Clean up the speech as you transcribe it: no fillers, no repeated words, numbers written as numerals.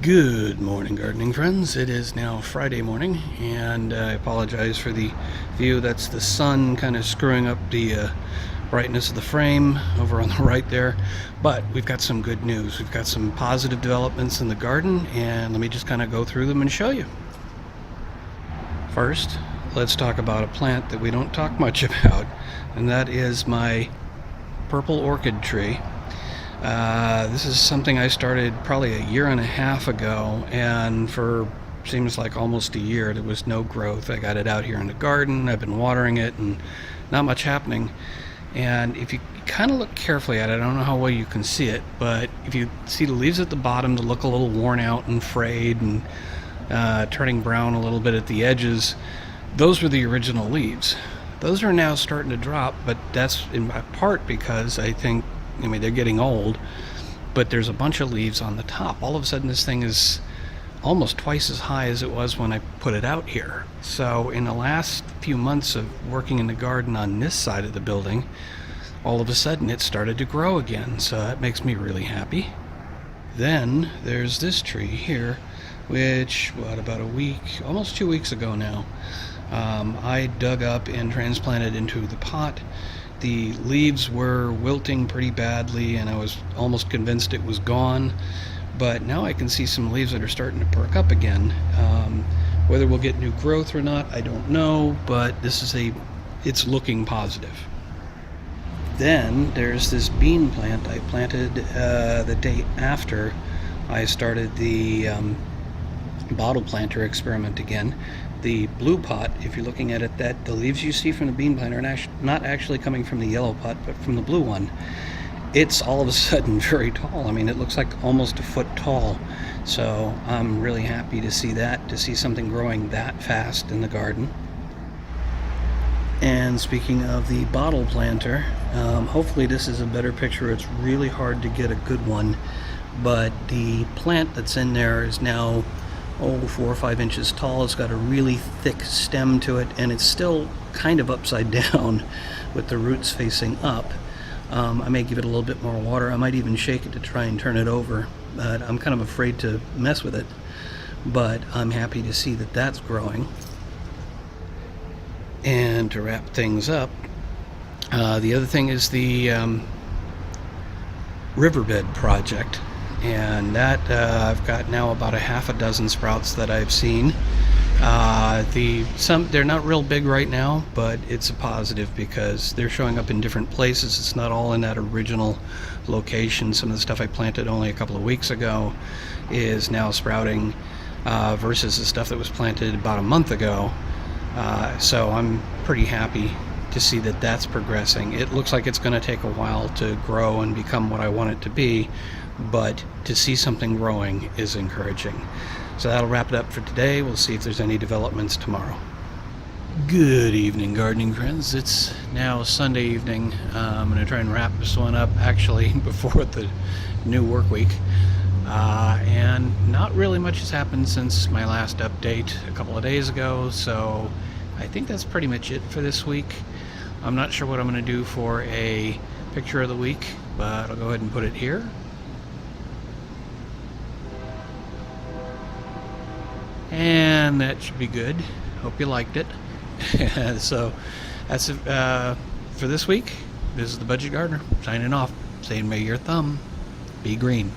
Good morning, gardening friends. It is now Friday morning, and I apologize for the view. That's the sun kind of screwing up the brightness of the frame over on the right there. But we've got some good news. We've got some positive developments in the garden, and let me just kind of go through them and show you. First, let's talk about a plant that we don't talk much about, and that is my purple orchid tree. This is something I started probably a year and a half ago, and for seems like almost a year there was no growth. I got it out here in the garden, I've been watering it, and not much happening. And if you kind of look carefully at it, I don't know how well you can see it, but if you see the leaves at the bottom that look a little worn out and frayed and turning brown a little bit at the edges, those were the original leaves. Those are now starting to drop, but that's in part because I mean, they're getting old, but there's a bunch of leaves on the top. All of a sudden, this thing is almost twice as high as it was when I put it out here. So in the last few months of working in the garden on this side of the building, all of a sudden it started to grow again. So that makes me really happy. Then there's this tree here, which, about a week, almost 2 weeks ago now, I dug up and transplanted into the pot. The leaves were wilting pretty badly, and I was almost convinced it was gone. But now I can see some leaves that are starting to perk up again. Whether we'll get new growth or not, I don't know, but it's looking positive. Then there's this bean plant I planted the day after I started the bottle planter experiment again. The blue pot, if you're looking at it, that the leaves you see from the bean plant are not actually coming from the yellow pot, but from the blue one. It's all of a sudden very tall. I mean, it looks like almost a foot tall. So I'm really happy to see that, to see something growing that fast in the garden. And speaking of the bottle planter, hopefully this is a better picture. It's really hard to get a good one, but the plant that's in there is now 4 or 5 inches tall. It's got a really thick stem to it, and it's still kind of upside down with the roots facing up. I may give it a little bit more water. I might even shake it to try and turn it over, but I'm kind of afraid to mess with it. But I'm happy to see that that's growing. And to wrap things up, the other thing is the riverbed project. And that I've got now about a half a dozen sprouts that I've seen. They're not real big right now, but it's a positive because they're showing up in different places. It's not all in that original location. Some of the stuff I planted only a couple of weeks ago is now sprouting versus the stuff that was planted about a month ago. So I'm pretty happy to see that that's progressing. It looks like it's going to take a while to grow and become what I want it to be, but to see something growing is encouraging. So that'll wrap it up for today. We'll see if there's any developments tomorrow. Good evening, gardening friends. It's now Sunday evening. I'm going to try and wrap this one up actually before the new work week. And not really much has happened since my last update a couple of days ago, so I think that's pretty much it for this week. I'm not sure what I'm going to do for a picture of the week, but I'll go ahead and put it here. And that should be good. Hope you liked it. So that's it for this week. This is the Budget Gardener signing off, saying may your thumb be green.